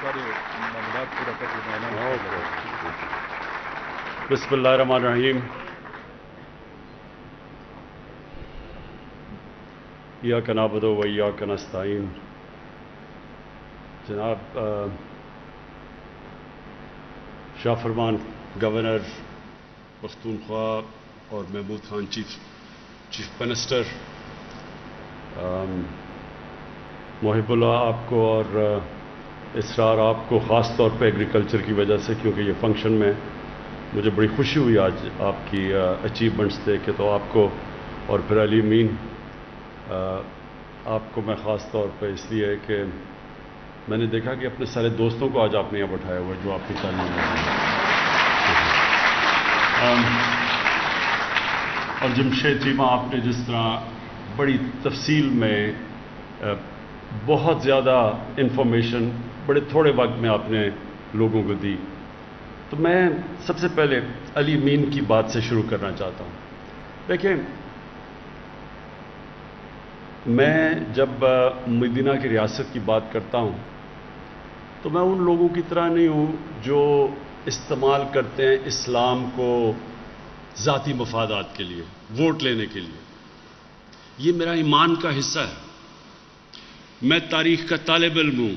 سارے معاملات پورا کر کے بسم اللہ الرحمن الرحیم. ایاک نعبد و ایاک نستعین. جناب شاہ فرمان گورنر پختونخوا اور محمود خان چیف منسٹر، محب اللہ آپ کو اور اسرار آپ کو، خاص طور پہ ایگریکلچر کی وجہ سے، کیونکہ یہ فنکشن میں مجھے بڑی خوشی ہوئی آج آپ کی اچیومنٹس دیکھ کے. تو آپ کو اور پھر علی امین آپ کو میں خاص طور پہ اس لیے کہ میں نے دیکھا کہ اپنے سارے دوستوں کو آج آپ نے یہاں بٹھایا ہوا ہے جو آپ کی تعلیم میں اور جمشید چیمہ آپ نے جس طرح بڑی تفصیل میں بہت زیادہ انفارمیشن بڑے تھوڑے وقت میں آپ نے لوگوں کو دی. تو میں سب سے پہلے علی امین کی بات سے شروع کرنا چاہتا ہوں. دیکھیں، میں جب مدینہ کی ریاست کی بات کرتا ہوں تو میں ان لوگوں کی طرح نہیں ہوں جو استعمال کرتے ہیں اسلام کو ذاتی مفادات کے لیے، ووٹ لینے کے لیے. یہ میرا ایمان کا حصہ ہے. میں تاریخ کا طالب علم ہوں.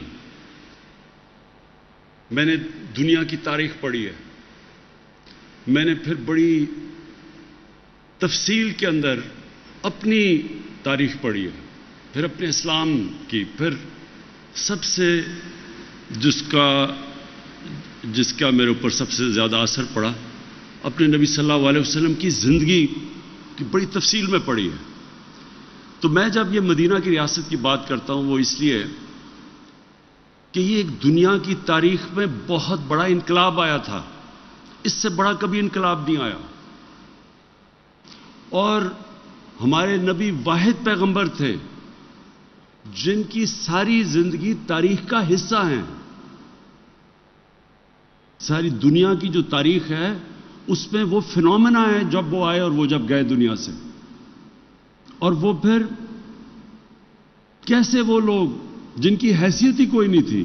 میں نے دنیا کی تاریخ پڑھی ہے. میں نے پھر بڑی تفصیل کے اندر اپنی تاریخ پڑھی ہے، پھر اپنے اسلام کی، پھر سب سے جس کا میرے اوپر سب سے زیادہ اثر پڑا اپنے نبی صلی اللہ علیہ وسلم کی زندگی کی بڑی تفصیل میں پڑھی ہے. تو میں جب یہ مدینہ کی ریاست کی بات کرتا ہوں وہ اس لیے کہ یہ ایک دنیا کی تاریخ میں بہت بڑا انقلاب آیا تھا. اس سے بڑا کبھی انقلاب نہیں آیا. اور ہمارے نبی واحد پیغمبر تھے جن کی ساری زندگی تاریخ کا حصہ ہیں. ساری دنیا کی جو تاریخ ہے اس میں وہ فینومینا ہے جب وہ آئے اور وہ جب گئے دنیا سے. اور وہ پھر کیسے وہ لوگ جن کی حیثیت ہی کوئی نہیں تھی،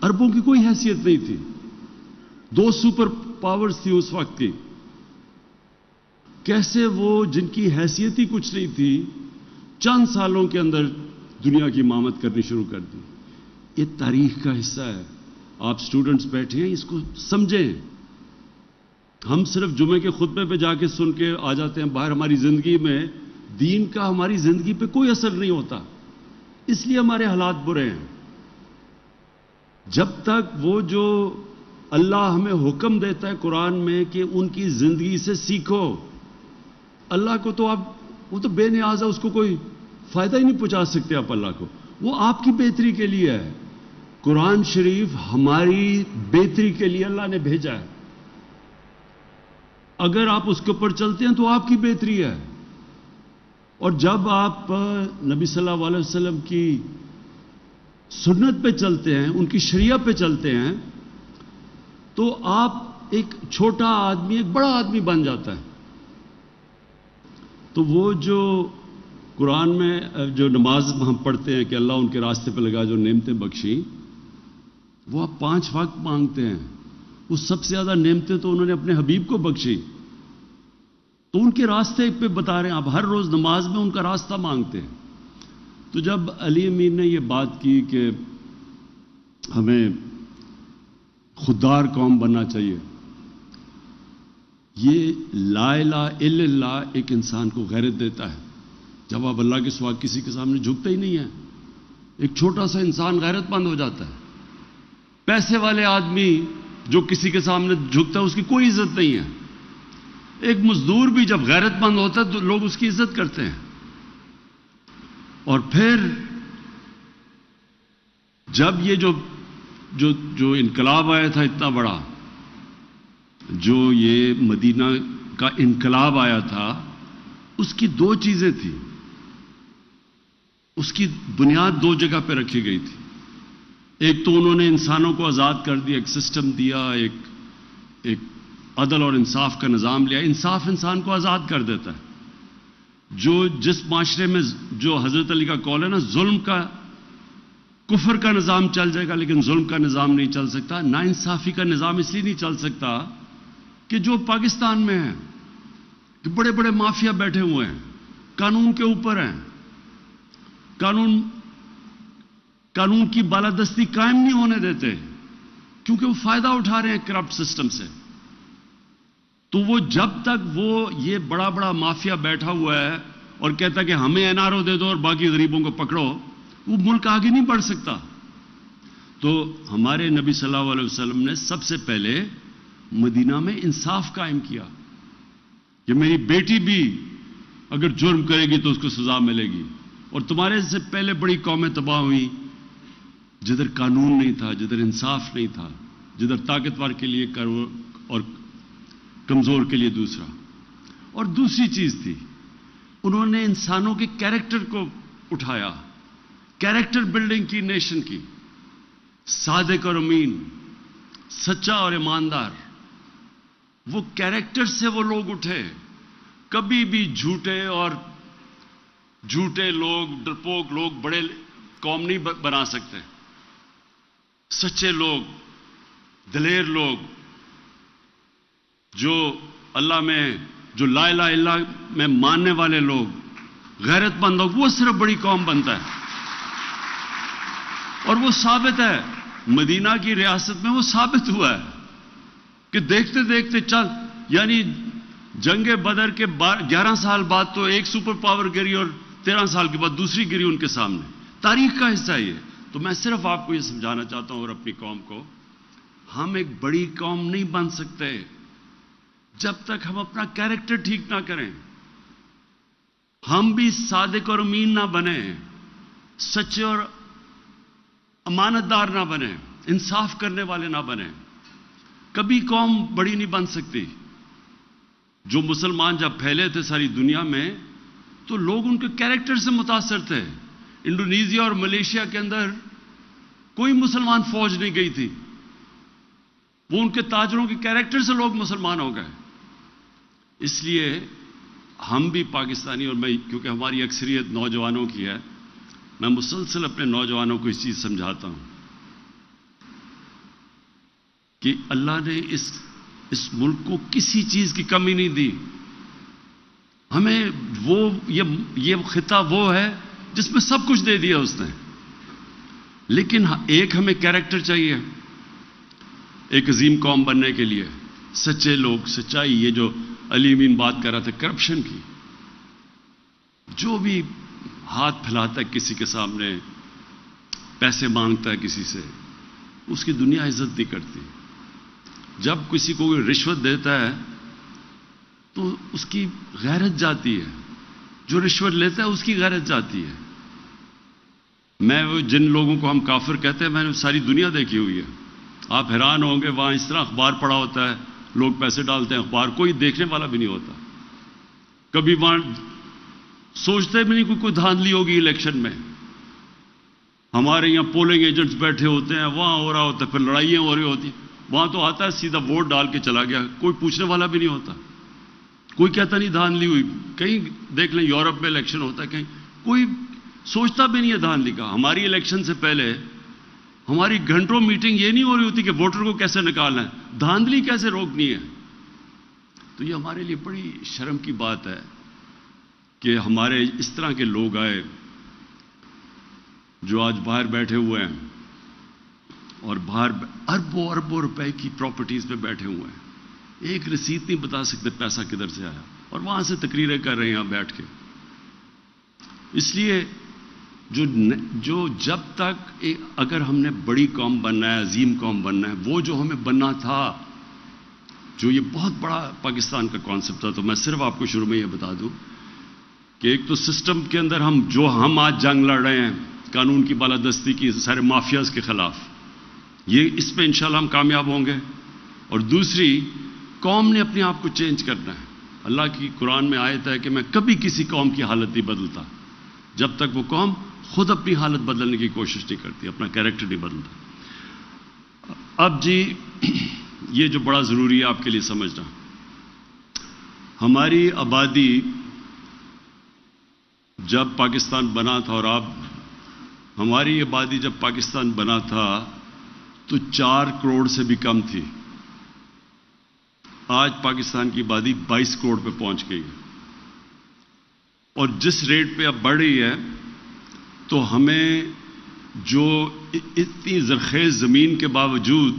عربوں کی کوئی حیثیت نہیں تھی، 2 سپر پاورز تھی اس وقت کی، کیسے وہ جن کی حیثیت ہی کچھ نہیں تھی چند سالوں کے اندر دنیا کی امامت کرنی شروع کر دی. یہ تاریخ کا حصہ ہے. آپ سٹوڈنٹس بیٹھے ہیں، اس کو سمجھیں. ہم صرف جمعے کے خطبے پہ جا کے سن کے آ جاتے ہیں باہر. ہماری زندگی میں دین کا ہماری زندگی پہ کوئی اثر نہیں ہوتا، اس لیے ہمارے حالات برے ہیں. جب تک وہ جو اللہ ہمیں حکم دیتا ہے قرآن میں کہ ان کی زندگی سے سیکھو، اللہ کو تو وہ تو بے نیاز ہے، اس کو کوئی فائدہ ہی نہیں پہنچا سکتے آپ اللہ کو. وہ آپ کی بہتری کے لیے ہے. قرآن شریف ہماری بہتری کے لیے اللہ نے بھیجا ہے. اگر آپ اس کے اوپر چلتے ہیں تو آپ کی بہتری ہے. اور جب آپ نبی صلی اللہ علیہ وسلم کی سنت پہ چلتے ہیں، ان کی شریعت پہ چلتے ہیں، تو آپ ایک چھوٹا آدمی ایک بڑا آدمی بن جاتا ہے. تو وہ جو قرآن میں جو نماز ہم پڑھتے ہیں کہ اللہ ان کے راستے پہ لگا جو نعمتیں بخشی، وہ آپ 5 وقت مانگتے ہیں. وہ سب سے زیادہ نعمتیں تو انہوں نے اپنے حبیب کو بخشی. تو ان کے راستے پہ بتا رہے ہیں، آپ ہر روز نماز میں ان کا راستہ مانگتے ہیں. تو جب علی امین نے یہ بات کی کہ ہمیں خوددار قوم بننا چاہیے، یہ لا الہ الا اللہ ایک انسان کو غیرت دیتا ہے. جب آپ اللہ کے سوا کسی کے سامنے جھکتے ہی نہیں ہیں، ایک چھوٹا سا انسان غیرت مند ہو جاتا ہے. پیسے والے آدمی جو کسی کے سامنے جھکتا ہے اس کی کوئی عزت نہیں ہے. ایک مزدور بھی جب غیرت مند ہوتا ہے تو لوگ اس کی عزت کرتے ہیں. اور پھر جب یہ جو انقلاب آیا تھا اتنا بڑا، جو یہ مدینہ کا انقلاب آیا تھا، اس کی 2 چیزیں تھیں. اس کی بنیاد 2 جگہ پہ رکھی گئی تھی. ایک تو انہوں نے انسانوں کو آزاد کر دیا، ایک سسٹم دیا، ایک عدل اور انصاف کا نظام لیا. انصاف انسان کو آزاد کر دیتا ہے. جس معاشرے میں جو حضرت علی کا قول ہے نا، ظلم کا کفر کا نظام چل جائے گا لیکن ظلم کا نظام نہیں چل سکتا. ناانصافی کا نظام اس لیے نہیں چل سکتا کہ جو پاکستان میں ہے کہ بڑے بڑے مافیا بیٹھے ہوئے ہیں, قانون کے اوپر ہیں, قانون کی بالادستی قائم نہیں ہونے دیتے کیونکہ وہ فائدہ اٹھا رہے ہیں کرپٹ سسٹم سے. تو وہ جب تک وہ یہ بڑا بڑا مافیا بیٹھا ہوا ہے اور کہتا ہے کہ ہمیں NRO دے دو اور باقی غریبوں کو پکڑو, وہ ملک آگے نہیں بڑھ سکتا. تو ہمارے نبی صلی اللہ علیہ وسلم نے سب سے پہلے مدینہ میں انصاف قائم کیا کہ میری بیٹی بھی اگر جرم کرے گی تو اس کو سزا ملے گی. اور تمہارے سے پہلے بڑی قومیں تباہ ہوئی جدھر قانون نہیں تھا, جدھر انصاف نہیں تھا, جدھر طاقتور کے لیے اور کمزور کے لیے دوسرا. اور دوسری چیز تھی, انہوں نے انسانوں کے کیریکٹر کو اٹھایا, کیریکٹر بلڈنگ کی نیشن کی. صادق اور امین, سچا اور ایماندار, وہ کیریکٹر سے وہ لوگ اٹھے. کبھی بھی جھوٹے لوگ, ڈرپوک لوگ بڑے قوم نہیں بنا سکتے. سچے لوگ, دلیر لوگ, جو اللہ میں, جو لا الہ الا اللہ میں ماننے والے لوگ, غیرت مند لوگ, وہ صرف بڑی قوم بنتا ہے. اور وہ ثابت ہے, مدینہ کی ریاست میں وہ ثابت ہوا ہے کہ دیکھتے دیکھتے یعنی جنگ بدر کے 11 سال بعد تو ایک سپر پاور گری اور 13 سال کے بعد دوسری گری ان کے سامنے. تاریخ کا حصہ یہ. تو میں صرف آپ کو یہ سمجھانا چاہتا ہوں اور اپنی قوم کو, ہم ایک بڑی قوم نہیں بن سکتے جب تک ہم اپنا کیریکٹر ٹھیک نہ کریں. ہم بھی صادق اور امین نہ بنیں, سچے اور امانت دار نہ بنیں, انصاف کرنے والے نہ بنیں, کبھی قوم بڑی نہیں بن سکتی. جو مسلمان جب پھیلے تھے ساری دنیا میں تو لوگ ان کے کیریکٹر سے متاثر تھے. انڈونیزیا اور ملیشیا کے اندر کوئی مسلمان فوج نہیں گئی تھی, وہ ان کے تاجروں کے کیریکٹر سے لوگ مسلمان ہو گئے. اس لیے ہم بھی پاکستانی, اور میں کیونکہ ہماری اکثریت نوجوانوں کی ہے, میں مسلسل اپنے نوجوانوں کو اس چیز سمجھاتا ہوں کہ اللہ نے اس ملک کو کسی چیز کی کمی نہیں دی. ہمیں یہ خطہ وہ ہے جس میں سب کچھ دے دیا اس نے, لیکن ایک ہمیں کیریکٹر چاہیے ایک عظیم قوم بننے کے لیے. سچے لوگ, سچائی, یہ جو علی امین بات کر رہا تھا کرپشن کی, جو بھی ہاتھ پھیلاتا ہے کسی کے سامنے, پیسے مانگتا ہے کسی سے, اس کی دنیا عزت نہیں کرتی. جب کسی کو کوئی رشوت دیتا ہے تو اس کی غیرت جاتی ہے, جو رشوت لیتا ہے اس کی غیرت جاتی ہے. میں جن لوگوں کو ہم کافر کہتے ہیں, میں نے ساری دنیا دیکھی ہوئی ہے. آپ حیران ہوں گے, وہاں اس طرح اخبار پڑا ہوتا ہے, لوگ پیسے ڈالتے ہیں اخبار, کوئی دیکھنے والا بھی نہیں ہوتا. کبھی وہاں سوچتے بھی نہیں کوئی دھاندلی ہوگی الیکشن میں. ہمارے یہاں پولنگ ایجنٹس بیٹھے ہوتے ہیں, وہاں ہو رہا ہوتا ہے, پھر لڑائیاں ہو رہی ہوتی. وہاں تو آتا ہے سیدھا ووٹ ڈال کے چلا گیا, کوئی پوچھنے والا بھی نہیں ہوتا, کوئی کہتا نہیں دھاندلی ہوئی. کہیں دیکھ لیں یورپ میں الیکشن ہوتا ہے, کہیں کوئی سوچتا بھی نہیں ہے دھاندلی کا. ہماری الیکشن سے پہلے ہماری گھنٹوں میٹنگ یہ نہیں ہو رہی ہوتی کہ ووٹر کو کیسے نکالنا ہے, دھاندلی کیسے روکنی ہے. تو یہ ہمارے لیے بڑی شرم کی بات ہے کہ ہمارے اس طرح کے لوگ آئے جو آج باہر بیٹھے ہوئے ہیں اور باہر اربوں اربوں روپے کی پراپرٹیز پہ بیٹھے ہوئے ہیں, ایک رسید نہیں بتا سکتے پیسہ کدھر سے آیا, اور وہاں سے تقریریں کر رہے ہیں یہاں بیٹھ کے. اس لیے جو جب تک اگر ہم نے بڑی قوم بننا ہے, عظیم قوم بننا ہے, وہ جو ہمیں بننا تھا, جو یہ بہت بڑا پاکستان کا کانسیپٹ تھا. تو میں صرف آپ کو شروع میں یہ بتا دوں کہ ایک تو سسٹم کے اندر ہم آج جنگ لڑ رہے ہیں قانون کی بالادستی کی سارے مافیاز کے خلاف, یہ اس پہ انشاءاللہ ہم کامیاب ہوں گے. اور دوسری, قوم نے اپنے آپ کو چینج کرنا ہے. اللہ کی قرآن میں آیت ہے کہ میں کبھی کسی قوم کی حالت نہیں بدلتا جب تک وہ قوم خود اپنی حالت بدلنے کی کوشش نہیں کرتی, اپنا کیریکٹر نہیں بدلتا. اب جی یہ جو بڑا ضروری ہے آپ کے لیے سمجھنا, ہماری آبادی جب پاکستان بنا تھا اور اب ہماری آبادی جب پاکستان بنا تھا تو 4 کروڑ سے بھی کم تھی. آج پاکستان کی آبادی 22 کروڑ پہ پہنچ گئی ہے. اور جس ریٹ پہ اب بڑھ رہی ہے تو ہمیں جو اتنی زرخیز زمین کے باوجود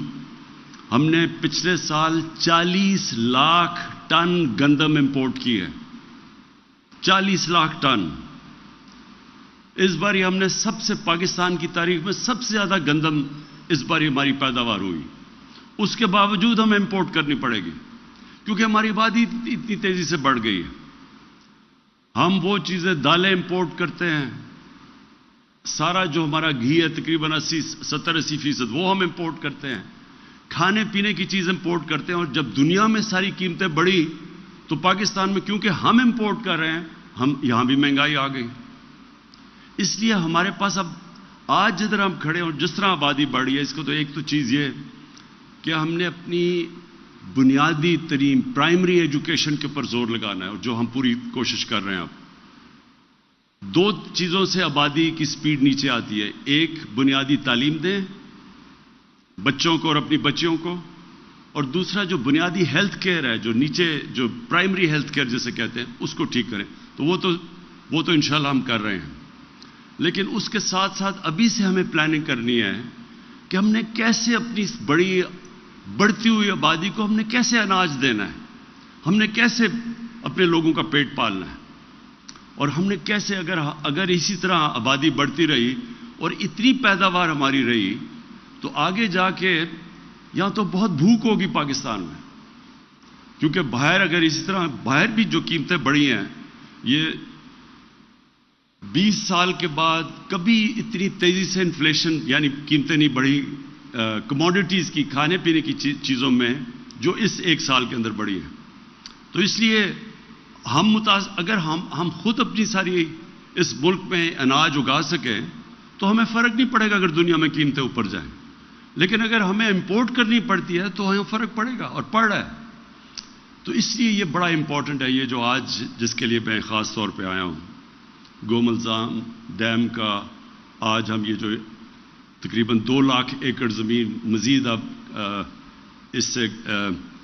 ہم نے پچھلے سال 40 لاکھ ٹن گندم امپورٹ کی ہے. 40 لاکھ ٹن. اس بار ہم نے سب سے پاکستان کی تاریخ میں سب سے زیادہ گندم اس بار ہماری پیداوار ہوئی. اس کے باوجود ہمیں امپورٹ کرنی پڑے گی کیونکہ ہماری آبادی اتنی تیزی سے بڑھ گئی ہے. ہم وہ چیزیں دالیں امپورٹ کرتے ہیں. سارا جو ہمارا گھی ہے تقریباً 70-80% وہ ہم امپورٹ کرتے ہیں. کھانے پینے کی چیز امپورٹ کرتے ہیں. اور جب دنیا میں ساری قیمتیں بڑھی تو پاکستان میں کیونکہ ہم امپورٹ کر رہے ہیں ہم یہاں بھی مہنگائی آ گئی. اس لیے ہمارے پاس اب آج جدھر ہم کھڑے اور جس طرح آبادی بڑھی ہے اس کو تو ایک تو چیز یہ کہ ہم نے اپنی بنیادی ترین پرائمری ایجوکیشن کے اوپر زور لگانا ہے اور جو ہم پوری کوشش کر رہے ہیں. اب 2 چیزوں سے آبادی کی سپیڈ نیچے آتی ہے. ایک بنیادی تعلیم دیں بچوں کو اور اپنی بچیوں کو, اور دوسرا جو بنیادی ہیلتھ کیئر ہے جو نیچے جو پرائمری ہیلتھ کیئر جسے کہتے ہیں اس کو ٹھیک کریں. تو وہ تو انشاءاللہ ہم کر رہے ہیں. لیکن اس کے ساتھ ساتھ ابھی سے ہمیں پلاننگ کرنی ہے کہ ہم نے کیسے اپنی اس بڑھتی ہوئی آبادی کو ہم نے کیسے اناج دینا ہے, ہم نے کیسے اپنے لوگوں کا پیٹ پالنا ہے, اور ہم نے کیسے اگر اسی طرح آبادی بڑھتی رہی اور اتنی پیداوار ہماری رہی تو آگے جا کے یہاں تو بہت بھوک ہوگی پاکستان میں. کیونکہ باہر اگر اسی طرح باہر بھی جو قیمتیں بڑھی ہیں یہ 20 سال کے بعد کبھی اتنی تیزی سے انفلیشن یعنی قیمتیں نہیں بڑھی کموڈیٹیز کی کھانے پینے کی چیزوں میں جو اس 1 سال کے اندر بڑھی ہے. تو اس لیے اگر ہم خود اپنی ساری اس ملک میں اناج اگا سکیں تو ہمیں فرق نہیں پڑے گا اگر دنیا میں قیمتیں اوپر جائیں. لیکن اگر ہمیں امپورٹ کرنی پڑتی ہے تو ہمیں فرق پڑے گا اور پڑ رہا ہے. تو اس لیے یہ بڑا امپورٹنٹ ہے یہ جو آج جس کے لیے میں خاص طور پہ آیا ہوں گوملزام ڈیم کا. آج ہم یہ جو تقریباً 2 لاکھ ایکڑ زمین مزید اب اس سے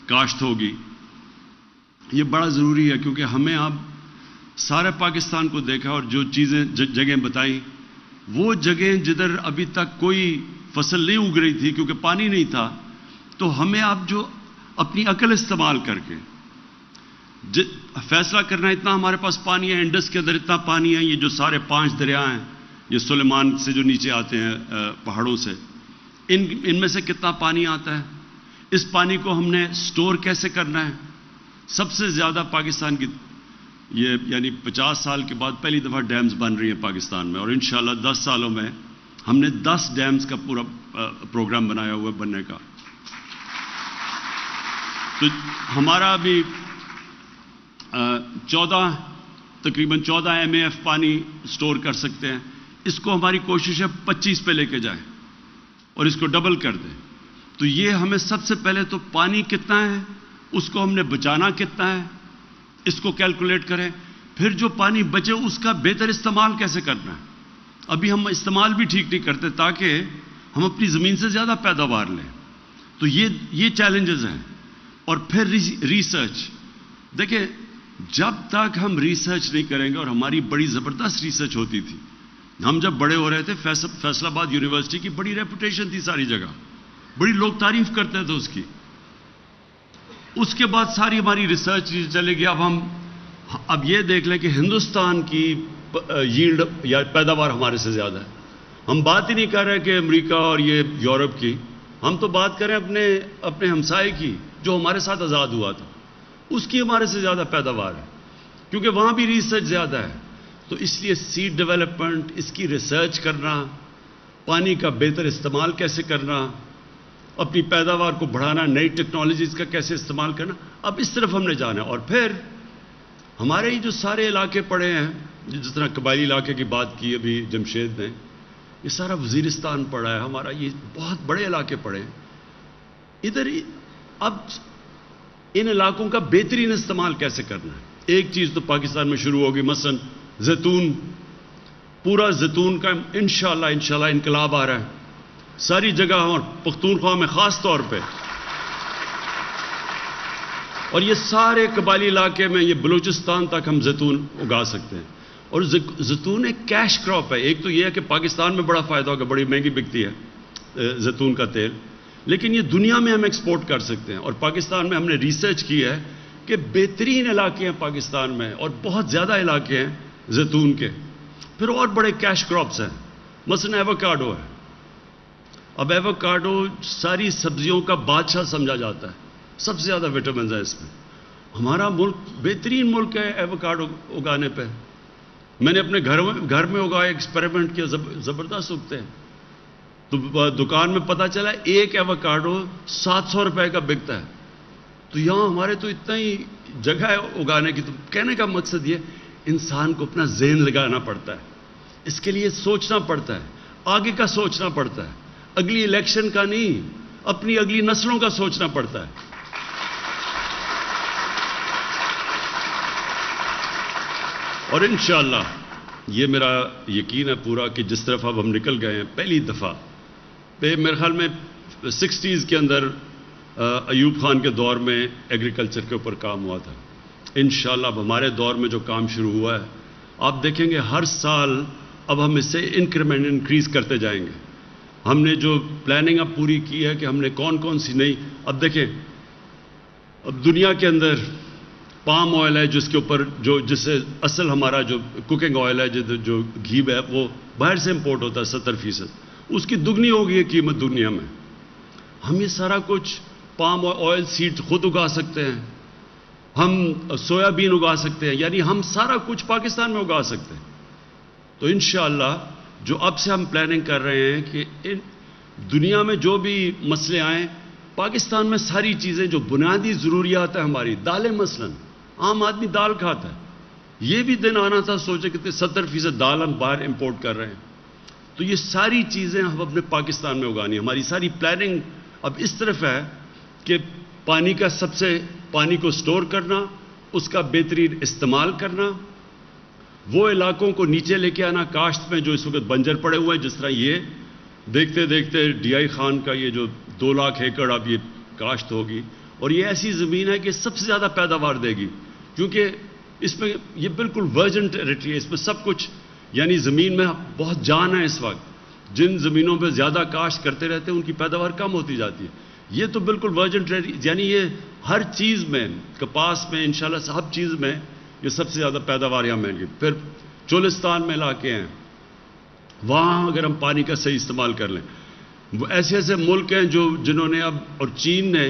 کاشت ہوگی یہ بڑا ضروری ہے کیونکہ ہمیں اب سارے پاکستان کو دیکھا اور جو چیزیں جگہیں بتائیں وہ جگہیں جدھر ابھی تک کوئی فصل نہیں اگ رہی تھی کیونکہ پانی نہیں تھا تو ہمیں اب جو اپنی عقل استعمال کر کے فیصلہ کرنا ہے. اتنا ہمارے پاس پانی ہے, انڈس کے اندر اتنا پانی ہے, یہ جو سارے 5 دریا ہیں یہ سلیمان سے جو نیچے آتے ہیں پہاڑوں سے ان میں سے کتنا پانی آتا ہے, اس پانی کو ہم نے سٹور کیسے کرنا ہے. سب سے زیادہ پاکستان کی یہ یعنی 50 سال کے بعد پہلی دفعہ ڈیمز بن رہی ہیں پاکستان میں اور انشاءاللہ 10 سالوں میں ہم نے 10 ڈیمز کا پورا پروگرام بنایا ہوا ہے بننے کا. تو ہمارا ابھی تقریباً 14 MAF پانی سٹور کر سکتے ہیں. اس کو ہماری کوشش ہے 25 پہ لے کے جائیں اور اس کو ڈبل کر دیں. تو یہ ہمیں سب سے پہلے تو پانی کتنا ہے اس کو ہم نے بچانا کتنا ہے اس کو کیلکولیٹ کریں. پھر جو پانی بچے اس کا بہتر استعمال کیسے کرنا ہے. ابھی ہم استعمال بھی ٹھیک نہیں کرتے تاکہ ہم اپنی زمین سے زیادہ پیداوار لیں. تو یہ چیلنجز ہیں. اور پھر ریسرچ. دیکھیں جب تک ہم ریسرچ نہیں کریں گے اور ہماری بڑی زبردست ریسرچ ہوتی تھی ہم جب بڑے ہو رہے تھے فیصل آباد یونیورسٹی کی بڑی ریپوٹیشن تھی ساری جگہ, بڑی لوگ تعریف کرتے تھے اس کی. اس کے بعد ساری ہماری ریسرچ چلے گی. اب یہ دیکھ لیں کہ ہندوستان کی ییلڈ یا پیداوار ہمارے سے زیادہ ہے. ہم بات ہی نہیں کر رہے کہ امریکہ اور یہ یورپ کی, ہم تو بات کریں اپنے ہمسائے کی جو ہمارے ساتھ آزاد ہوا تھا اس کی ہمارے سے زیادہ پیداوار ہے کیونکہ وہاں بھی ریسرچ زیادہ ہے. تو اس لیے سیڈ ڈیولپمنٹ اس کی ریسرچ کرنا, پانی کا بہتر استعمال کیسے کرنا, اپنی پیداوار کو بڑھانا, نئی ٹیکنالوجیز کا کیسے استعمال کرنا, اب اس طرف ہم نے جانا ہے. اور پھر ہمارے ہی جو سارے علاقے پڑے ہیں جس طرح قبائلی علاقے کی بات کی ابھی جمشید نے, یہ سارا وزیرستان پڑا ہے ہمارا, یہ بہت بڑے علاقے پڑے ہیں ادھر. اب ان علاقوں کا بہترین استعمال کیسے کرنا ہے. ایک چیز تو پاکستان میں شروع ہوگی مثلا زیتون. پورا زیتون کا انشاءاللہ انقلاب آ رہا ہے ساری جگہ اور پختونخوا میں خاص طور پہ. اور یہ سارے قبائلی علاقے میں یہ بلوچستان تک ہم زیتون اگا سکتے ہیں. اور زیتون ایک کیش کراپ ہے. ایک تو یہ ہے کہ پاکستان میں بڑا فائدہ ہوگا, بڑی مہنگی بکتی ہے زیتون کا تیل, لیکن یہ دنیا میں ہم ایکسپورٹ کر سکتے ہیں. اور پاکستان میں ہم نے ریسرچ کی ہے کہ بہترین علاقے ہیں پاکستان میں اور بہت زیادہ علاقے ہیں زیتون کے. پھر اور بڑے کیش کراپس ہیں, مثلا ایووکاڈو ہے. اب ایووکاڈو ساری سبزیوں کا بادشاہ سمجھا جاتا ہے, سب سے زیادہ وٹامنز ہیں اس میں. ہمارا ملک بہترین ملک ہے ایووکاڈو اگانے پہ. میں نے اپنے گھر میں اگایا, ایکسپیریمنٹ کیا, زبردست اگتے ہیں. تو دکان میں پتہ چلا ایک ایووکاڈو 700 روپے کا بکتا ہے. تو یہاں ہمارے تو اتنا ہی جگہ ہے اگانے کی. تو کہنے کا مقصد یہ, انسان کو اپنا ذہن لگانا پڑتا ہے, اس کے لیے سوچنا پڑتا ہے, آگے کا سوچنا پڑتا ہے, اگلی الیکشن کا نہیں, اپنی اگلی نسلوں کا سوچنا پڑتا ہے. اور انشاءاللہ یہ میرا یقین ہے پورا کہ جس طرف اب ہم نکل گئے ہیں, پہلی دفعہ پہ میرے خیال میں 60s کے اندر ایوب خان کے دور میں ایگریکلچر کے اوپر کام ہوا تھا. انشاءاللہ اب ہمارے دور میں جو کام شروع ہوا ہے, آپ دیکھیں گے ہر سال اب ہم اس سے انکریمنٹ انکریز کرتے جائیں گے. ہم نے جو پلاننگ اب پوری کی ہے کہ ہم نے کون سی نئی, اب دیکھیں اب دنیا کے اندر پام آئل ہے جس کے اوپر جس سے اصل ہمارا جو کوکنگ آئل ہے جو گھی ہے وہ باہر سے امپورٹ ہوتا ہے 70%, اس کی دگنی ہو گئی ہے قیمت دنیا میں. ہم یہ سارا کچھ پام آئل سیڈ خود اگا سکتے ہیں, ہم سویا بین اگا سکتے ہیں, یعنی ہم سارا کچھ پاکستان میں اگا سکتے ہیں. تو انشاءاللہ جو اب سے ہم پلاننگ کر رہے ہیں کہ دنیا میں جو بھی مسئلے آئیں, پاکستان میں ساری چیزیں جو بنیادی ضروریات ہیں ہماری, دالیں مثلاً, عام آدمی دال کھاتا ہے, یہ بھی دن آنا تھا سوچے کتنے 70% دال ہم باہر امپورٹ کر رہے ہیں. تو یہ ساری چیزیں ہم اپنے پاکستان میں اگانی. ہماری ساری پلاننگ اب اس طرف ہے کہ پانی کو سٹور کرنا, اس کا بہترین استعمال کرنا, وہ علاقوں کو نیچے لے کے آنا کاشت میں جو اس وقت بنجر پڑے ہوئے ہیں. جس طرح یہ دیکھتے دیکھتے ڈی آئی خان کا یہ جو 2 لاکھ ایکڑ اب یہ کاشت ہوگی, اور یہ ایسی زمین ہے کہ سب سے زیادہ پیداوار دے گی, کیونکہ اس میں یہ بالکل ورجن ٹیریٹری ہے. اس میں سب کچھ, یعنی زمین میں بہت جان ہے اس وقت. جن زمینوں پہ زیادہ کاشت کرتے رہتے ہیں ان کی پیداوار کم ہوتی جاتی ہے. یہ تو بالکل ورجن ٹیریٹری, یعنی یہ ہر چیز میں, کپاس میں انشاءاللہ ہر چیز میں یہ سب سے زیادہ پیداوار یہاں مل گی. پھر چولستان میں علاقے ہیں, وہاں اگر ہم پانی کا صحیح استعمال کر لیں, وہ ایسے ملک ہیں جنہوں نے اب, اور چین نے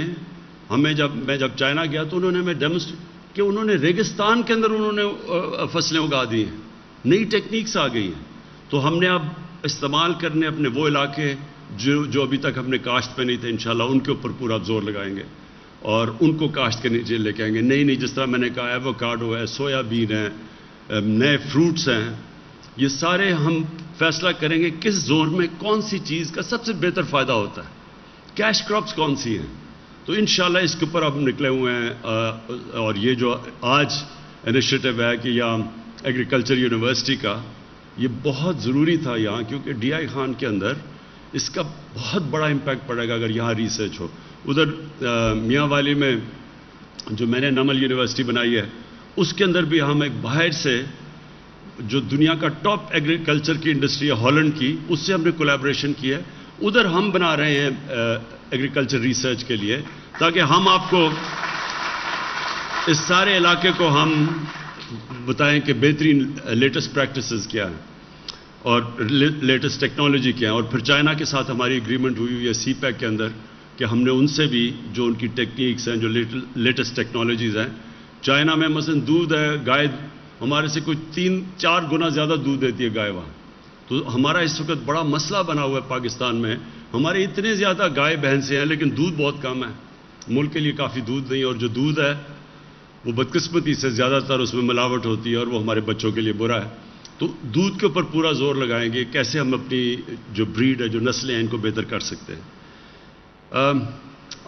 ہمیں میں جب چائنا گیا تو انہوں نے ہمیں ڈیمونسٹریٹ کہ انہوں نے ریگستان کے اندر انہوں نے فصلیں اگا دی ہیں, نئی ٹیکنیکس آ گئی ہیں. تو ہم نے اب استعمال کرنے اپنے وہ علاقے جو ابھی تک ہم نے کاشت پہ نہیں تھے, انشاءاللہ ان کے اوپر پورا زور لگائیں گے اور ان کو کاشت کے نیچے لے کے آئیں گے. نئی جس طرح میں نے کہا ایووکاڈو ہے, سویا بین ہے, نئے فروٹس ہیں, یہ سارے ہم فیصلہ کریں گے کس زون میں کون سی چیز کا سب سے بہتر فائدہ ہوتا ہے, کیش کراپس کون سی ہیں. تو انشاءاللہ اس کے اوپر اب نکلے ہوئے ہیں. اور یہ جو آج انیشیٹو ہے کہ یہاں ایگریکلچر یونیورسٹی کا, یہ بہت ضروری تھا یہاں, کیونکہ ڈی آئی خان کے اندر اس کا بہت بڑا امپیکٹ پڑے گا اگر یہاں ریسرچ ہو. ادھر میاں والی میں جو میں نے نمل یونیورسٹی بنائی ہے, اس کے اندر بھی ہم ایک باہر سے جو دنیا کا ٹاپ ایگریکلچر کی انڈسٹری ہے ہالینڈ کی, اس سے ہم نے کولیبریشن کی ہے. ادھر ہم بنا رہے ہیں ایگریکلچر ریسرچ کے لیے, تاکہ ہم آپ کو اس سارے علاقے کو ہم بتائیں کہ بہترین لیٹسٹ پریکٹسز کیا ہیں اور لیٹسٹ ٹیکنالوجی کیا ہے. اور پھر چائنا کے ساتھ ہماری اگریمنٹ ہوئی ہے سی پیک کے اندر کہ ہم نے ان سے بھی جو ان کی ٹیکنیکس ہیں, جو لیٹسٹ ٹیکنالوجیز ہیں. چائنا میں مثلا دودھ ہے, گائے ہمارے سے کوئی 3-4 گنا زیادہ دودھ دیتی ہے گائے وہاں. تو ہمارا اس وقت بڑا مسئلہ بنا ہوا ہے پاکستان میں, ہمارے اتنے زیادہ گائے بھینسیں ہیں لیکن دودھ بہت کم ہے, ملک کے لیے کافی دودھ نہیں, اور جو دودھ ہے وہ بدقسمتی سے زیادہ تر اس میں ملاوٹ ہوتی ہے اور وہ ہمارے بچوں کے لیے برا ہے. تو دودھ کے اوپر پورا زور لگائیں گے, کیسے ہم اپنی جو بریڈ ہے, جو نسلیں ہیں, ان کو بہتر کر سکتے ہیں.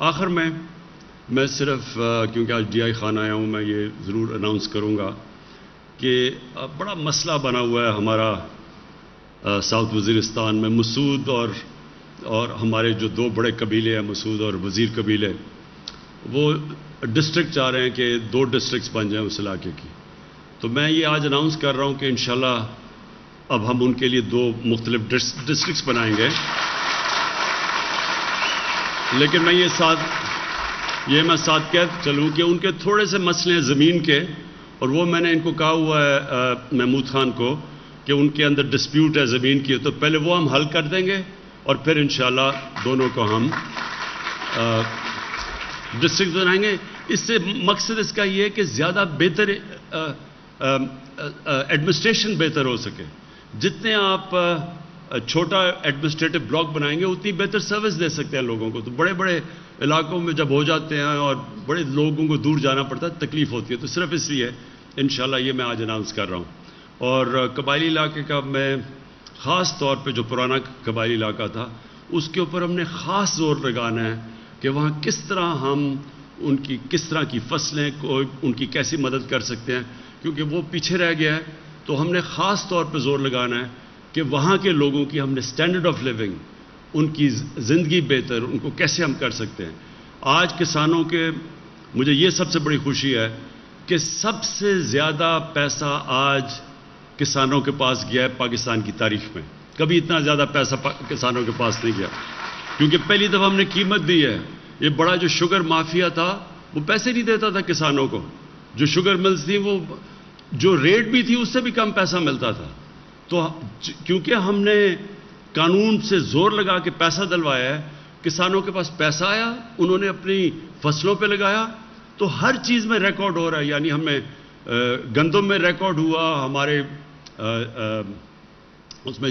آخر میں صرف کیونکہ آج ڈی آئی خان آیا ہوں, میں یہ ضرور اناؤنس کروں گا کہ بڑا مسئلہ بنا ہوا ہے ہمارا ساؤتھ وزیرستان میں مسعود اور ہمارے جو دو بڑے قبیلے ہیں مسعود اور وزیر قبیلے، وہ ڈسٹرکٹ چاہ رہے ہیں کہ 2 ڈسٹرکٹس بن جائیں اس علاقے کی. تو میں یہ آج اناؤنس کر رہا ہوں کہ انشاءاللہ اب ہم ان کے لیے 2 مختلف ڈسٹرکٹس بنائیں گے. لیکن میں میں ساتھ کہہ چلوں کہ ان کے تھوڑے سے مسئلے ہیں زمین کے، اور وہ میں نے ان کو کہا ہوا ہے محمود خان کو کہ ان کے اندر ڈسپیوٹ ہے زمین کی، تو پہلے وہ ہم حل کر دیں گے اور پھر انشاءاللہ دونوں کو ہم ڈسٹرکٹ بنائیں گے. اس سے مقصد اس کا یہ ہے کہ زیادہ بہتر ایڈمنسٹریشن بہتر ہو سکے. جتنے آپ چھوٹا ایڈمنسٹریٹو بلاک بنائیں گے اتنی بہتر سروس دے سکتے ہیں لوگوں کو. تو بڑے بڑے علاقوں میں جب ہو جاتے ہیں اور بڑے لوگوں کو دور جانا پڑتا ہے تکلیف ہوتی ہے. تو صرف اس لیے انشاءاللہ یہ میں آج اناؤنس کر رہا ہوں. اور قبائلی علاقے کا میں خاص طور پہ جو پرانا قبائلی علاقہ تھا اس کے اوپر ہم نے خاص زور لگانا ہے کہ وہاں کس طرح ہم ان کی کس طرح کی فصلیں کو ان کی کیسی مدد کر سکتے ہیں، کیونکہ وہ پیچھے رہ گیا ہے. تو ہم نے خاص طور پہ زور لگانا ہے کہ وہاں کے لوگوں کی ہم نے اسٹینڈرڈ آف لیونگ، ان کی زندگی بہتر، ان کو کیسے ہم کر سکتے ہیں. آج کسانوں کے مجھے یہ سب سے بڑی خوشی ہے کہ سب سے زیادہ پیسہ آج کسانوں کے پاس گیا ہے پاکستان کی تاریخ میں. کبھی اتنا زیادہ پیسہ کسانوں کے پاس نہیں گیا، کیونکہ پہلی دفعہ ہم نے قیمت دی ہے. یہ بڑا جو شوگر مافیا تھا وہ پیسے نہیں دیتا تھا کسانوں کو. جو شوگر ملز تھی وہ جو ریٹ بھی تھی اس سے بھی کم پیسہ ملتا تھا. تو کیونکہ ہم نے قانون سے زور لگا کے پیسہ دلوایا ہے، کسانوں کے پاس پیسہ آیا، انہوں نے اپنی فصلوں پہ لگایا، تو ہر چیز میں ریکارڈ ہو رہا ہے. یعنی ہمیں گندم میں ریکارڈ ہوا، ہمارے اس میں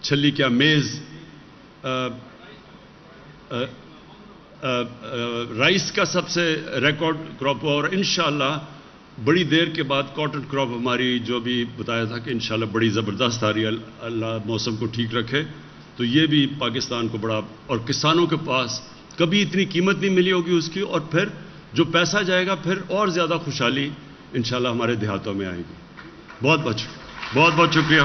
چھلی کیا میز رائس کا سب سے ریکارڈ کراپ ہوا. اور انشاءاللہ بڑی دیر کے بعد کاٹن کراپ ہماری جو بھی بتایا تھا کہ انشاءاللہ بڑی زبردست آ رہی ہے، اللہ موسم کو ٹھیک رکھے. تو یہ بھی پاکستان کو بڑا، اور کسانوں کے پاس کبھی اتنی قیمت نہیں ملی ہوگی اس کی، اور پھر جو پیسہ جائے گا پھر اور زیادہ خوشحالی انشاءاللہ ہمارے دیہاتوں میں آئے گی. بہت بہت شکریہ.